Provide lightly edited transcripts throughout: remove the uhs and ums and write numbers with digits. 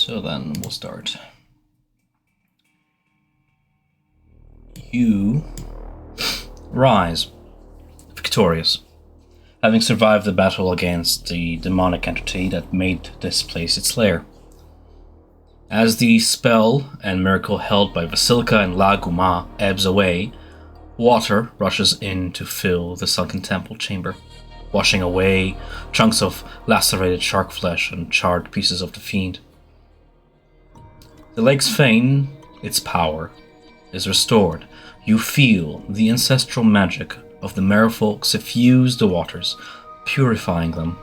So then we'll start. You rise, victorious, having survived the battle against the demonic entity that made this place its lair. As the spell and miracle held by Vasilka and La Guma ebbs away, water rushes in to fill the sunken temple chamber, washing away chunks of lacerated shark flesh and charred pieces of the fiend. The lake's fane, its power, is restored. You feel the ancestral magic of the merfolk suffuse the waters, purifying them.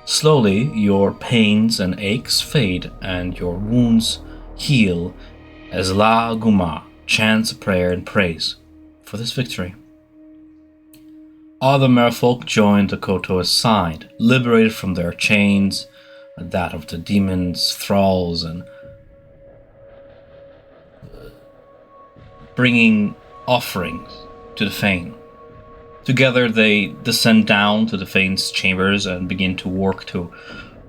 Slowly, your pains and aches fade and your wounds heal as La Guma chants a prayer and praise for this victory. Other merfolk join the Kotoa's side, liberated from their chains, that of the demons, thralls, and bringing offerings to the fane. Together they descend down to the fane's chambers and begin to work to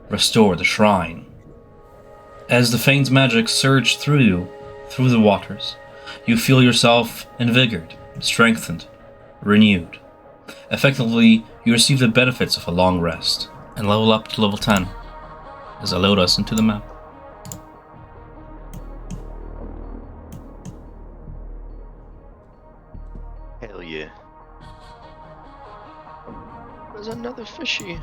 restore the shrine. As the fane's magic surges through you, through the waters, you feel yourself invigorated, strengthened, renewed. Effectively, you receive the benefits of a long rest and level up to level 10 as I load us into the map. Hell yeah. There's another fishy.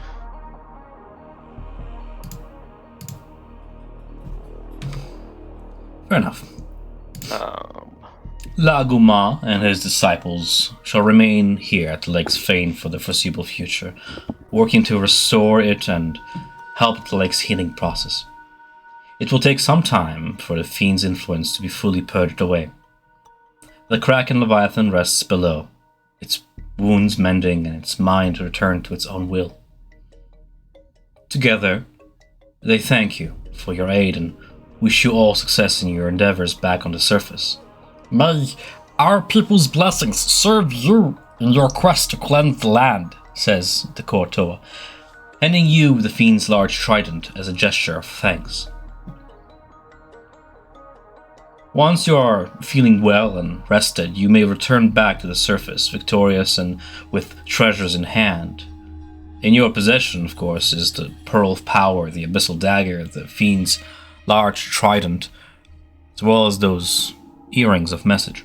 Fair enough. La Guma and his disciples shall remain here at the lake's fane for the foreseeable future, working to restore it and help the lake's healing process. It will take some time for the fiend's influence to be fully purged away. The Kraken Leviathan rests below, its wounds mending and its mind return to its own will. Together, they thank you for your aid and wish you all success in your endeavors back on the surface. May our people's blessings serve you in your quest to cleanse the land, says the Kotoa, handing you the fiend's large trident as a gesture of thanks. Once you are feeling well and rested, you may return back to the surface, victorious and with treasures in hand. In your possession, of course, is the Pearl of Power, the Abyssal Dagger, the fiend's large trident, as well as those earrings of message.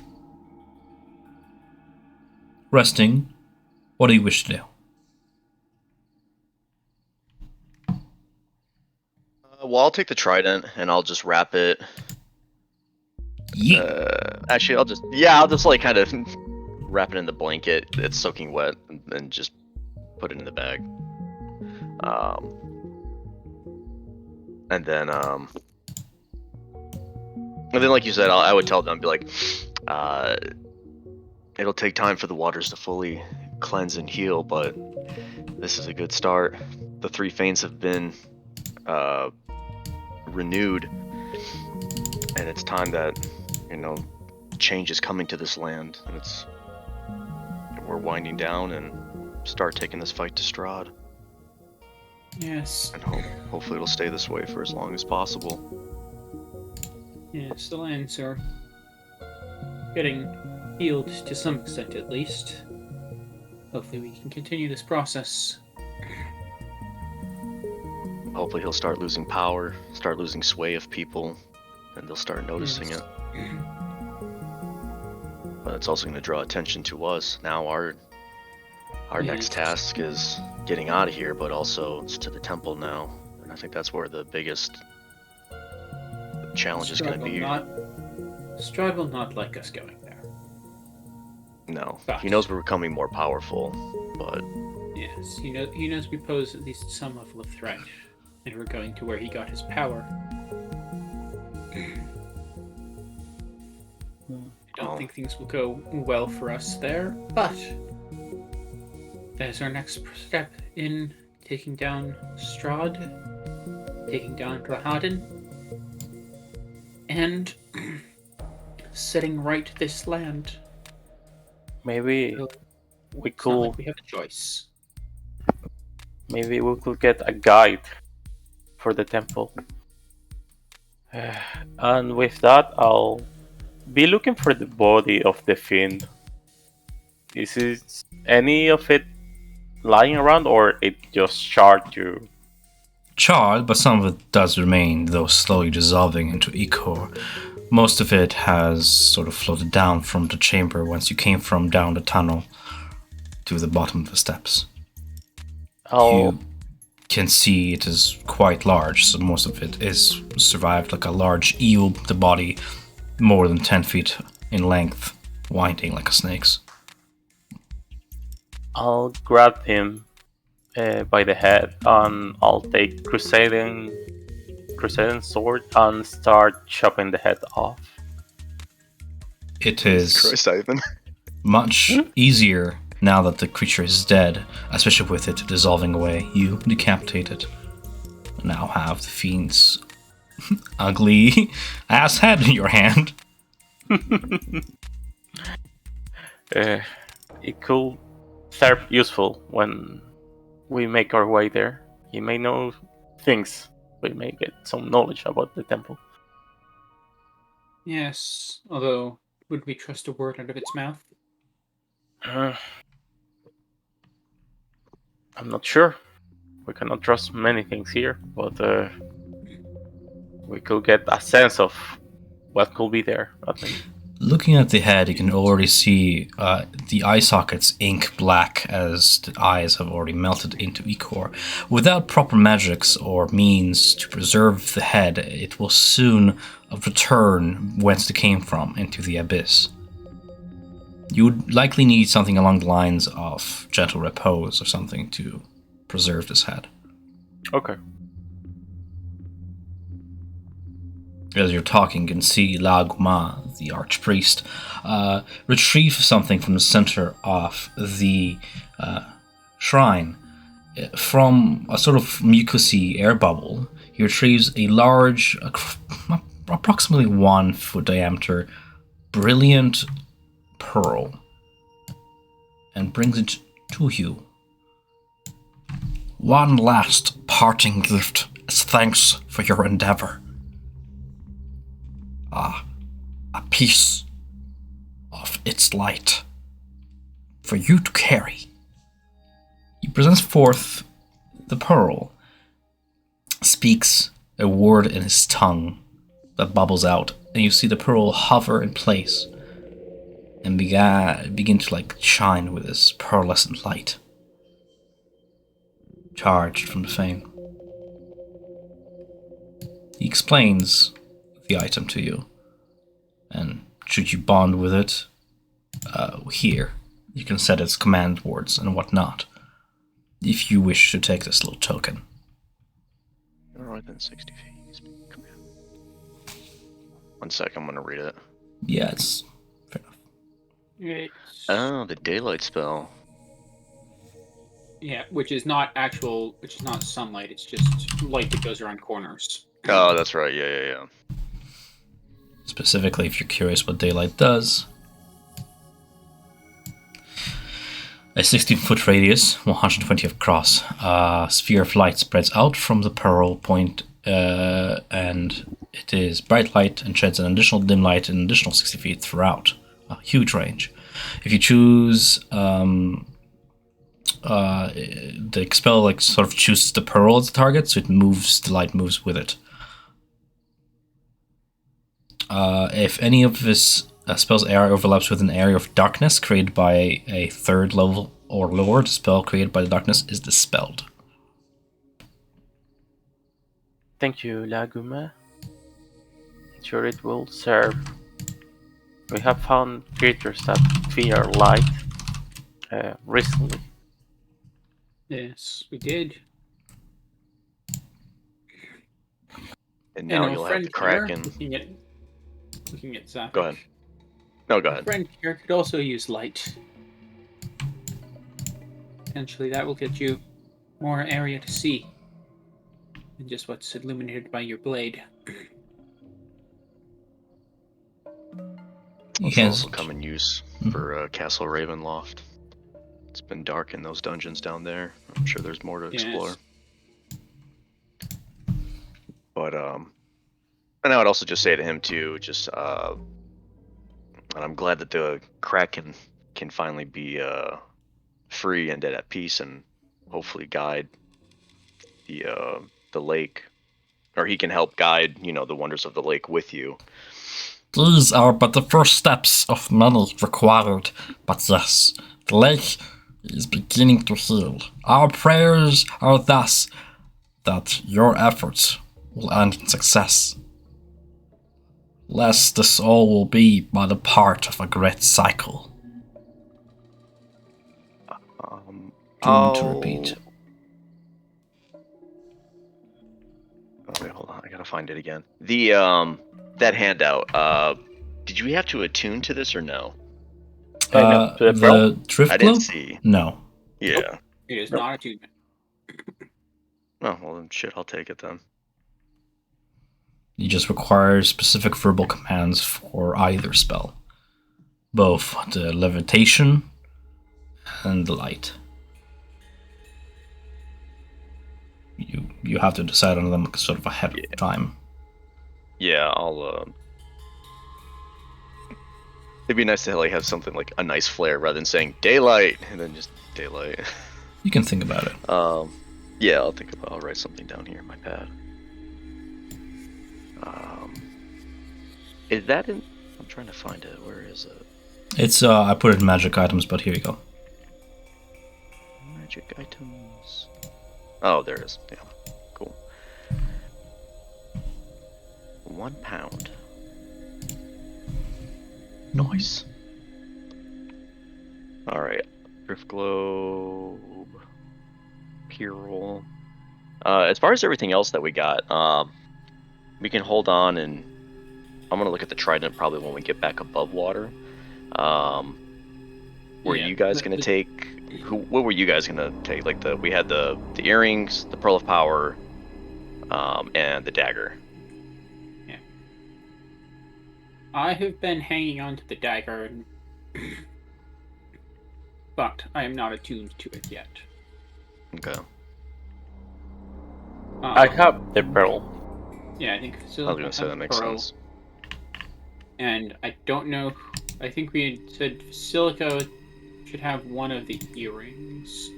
Resting, what do you wish to do? Well, I'll take the trident and I'll just wrap it. Actually, I'll just like kind of wrap it in the blanket. It's soaking wet, and just put it in the bag. And then like you said, I would tell them, be like, it'll take time for the waters to fully cleanse and heal, but this is a good start. The three fanes have been renewed, and it's time that, change is coming to this land, and we're winding down and start taking this fight to Strahd. Yes. And hopefully it'll stay this way for as long as possible. Yes, the lands are getting healed to some extent, at least. Hopefully we can continue this process. Hopefully he'll start losing power, start losing sway of people, and they'll start noticing it. But it's also going to draw attention to us. Now our next task is getting out of here, but also it's to the temple now. And I think that's where the biggest challenge is going to be. Strahd will not like us going there. No, he knows we're becoming more powerful, but... Yes, he knows we pose at least some level of threat, and we're going to where he got his power. I don't think things will go well for us there, but as our next step in taking down Strahd, taking down Rahadin, and setting right this land. Maybe So, we it's not like could. we have a choice. Maybe we could get a guide for the temple. And with that, I'll be looking for the body of the fiend. Is it any of it lying around, or it just charred you? Charred, but some of it does remain, though slowly dissolving into ichor. Most of it has sort of floated down from the chamber whence you came from down the tunnel to the bottom of the steps. I'll You can see it is quite large, so most of it is survived like a large eel, the body more than 10 feet in length, winding like a snake's. I'll grab him by the head, and I'll take Crusading sword and start chopping the head off. It is Christ, Ivan. much easier now that the creature is dead, especially with it dissolving away. You decapitate it. Now have the fiend's ugly ass head in your hand. It could serve useful when we make our way there. He may know things. We may get some knowledge about the temple. Yes, although, would we trust a word out of its mouth? I'm not sure. We cannot trust many things here, but we could get a sense of what could be there, at least. Looking at the head, you can already see the eye sockets ink black as the eyes have already melted into ichor. Without proper magics or means to preserve the head, it will soon return whence it came from, into the abyss. You would likely need something along the lines of gentle repose or something to preserve this head. Okay. As you're talking, you can see Laguma, the archpriest, retrieve something from the center of the shrine. From a sort of mucousy air bubble, he retrieves a large, approximately 1 foot diameter, brilliant pearl and brings it to you. One last parting gift as thanks for your endeavor. A piece of its light for you to carry. He presents forth the pearl, speaks a word in his tongue that bubbles out, and you see the pearl hover in place and begin to shine with this pearlescent light, charged from the flame. He explains the item to you, and should you bond with it, here you can set its command words and whatnot if you wish to take this little token. You're within 60 feet. Come here. 1 sec, I'm gonna read it. Yeah, it's fair enough. It's, Oh, the daylight spell. yeah, which is not sunlight, it's just light that goes around corners. Oh, that's right. Yeah. Specifically, if you're curious what daylight does, a 16-foot radius, 120 across, a sphere of light spreads out from the pearl point, and it is bright light and sheds an additional dim light an additional 60 feet throughout. A huge range. If you choose, the expel sort of chooses the pearl as the target, so the light moves with it. If any of this spell's area overlaps with an area of darkness created by a third level or lower, the spell created by the darkness is dispelled. Thank you, Laguma. Sure, it will serve. We have found creatures that fear light recently. Yes, we did. And now our you'll have friend the Kraken. here, looking at Zach. Go ahead. No, go Our ahead. friend here could also use light. Potentially that will get you more area to see than just what's illuminated by your blade. This Yes. also come in use for Castle Ravenloft. It's been dark in those dungeons down there. I'm sure there's more to explore. Yes. But And I would also just say to him too, and I'm glad that the crack can finally be free and at peace, and hopefully guide the lake, or he can help guide the wonders of the lake with you. These are but the first steps of many required, but yes, the lake is beginning to heal. Our prayers are thus that your efforts will end in success, lest this all will be but a part of a great cycle. Doomed to repeat. Oh wait, hold on. I gotta find it again. The that handout. Did you have to attune to this or no? No, to the pearl? The drift I didn't globe? see. No. Yeah. It is Nope. not attunement. Oh well, then shit. I'll take it then. You just require specific verbal commands for either spell. Both the levitation and the light. You have to decide on them sort of ahead of time. Yeah, I'll. It'd be nice to like have something like a nice flare rather than saying daylight and then just daylight. You can think about it. Yeah, I'll write something down here in my pad. Is that in? I'm trying to find it. Where is it? It's I put it in magic items, but here you go. Magic items. Oh, there it is. Yeah, cool. 1 pound. Nice. All right. Drift globe. Pearl. As far as everything else that we got, we can hold on, and I'm gonna look at the trident probably when we get back above water. Were you guys gonna take? What were you guys gonna take? Like we had the earrings, the pearl of power, and the dagger. Yeah. I have been hanging on to the dagger, but I am not attuned to it yet. Okay. I have the pearl. Yeah, I think I was Silica gonna has say that makes pearl, sense. and I don't know. I think we had said Silica should have one of the earrings,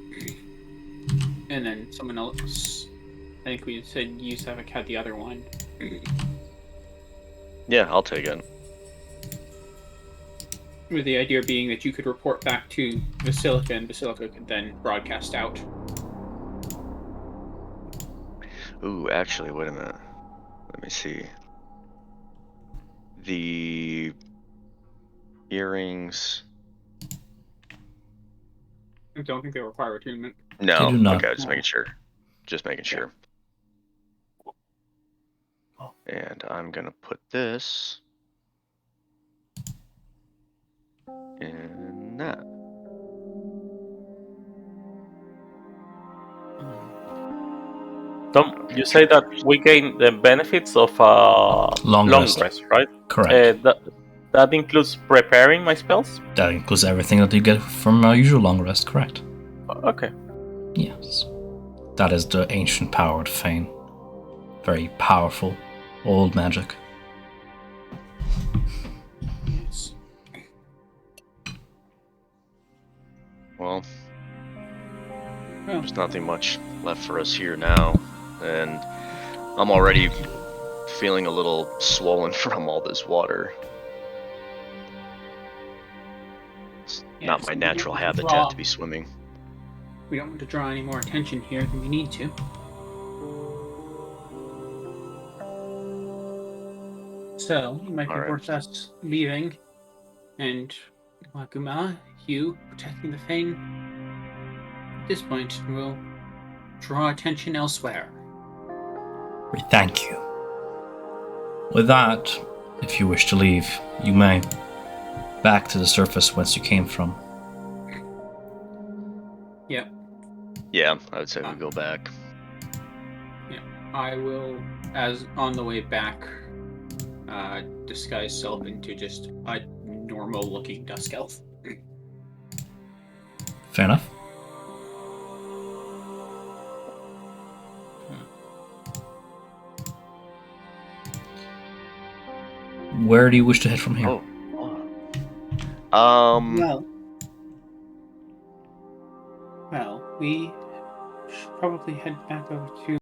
and then someone else. I think we had said Yusavik had the other one. Yeah, I'll take it. With the idea being that you could report back to Basilica, and Basilica could then broadcast out. Ooh, actually, wait a minute. Let me see. The earrings. I don't think they require attunement. No. They do not. Okay, just making sure. Just making sure. And I'm gonna put this in that. Tom, you say that we gain the benefits of Long rest. right? Correct. That includes preparing my spells? That includes everything that you get from a usual long rest, correct? Okay. Yes. That is the ancient powered Fane. Very powerful, old magic. Yes. Well, there's nothing much left for us here now, and I'm already feeling a little swollen from all this water. It's not my natural habitat to be swimming. We don't want to draw any more attention here than we need to. So, it might be worth us leaving, and Wakuma, you protecting the Fane. At this point, we'll draw attention elsewhere. We thank you. With that, if you wish to leave, you may. Back to the surface whence you came from. Yep. Yeah, I would say we go back. Yeah, I will, as on the way back, disguise self into just a normal-looking dusk elf. Fair enough. Where do you wish to head from here? Well, we should probably head back over to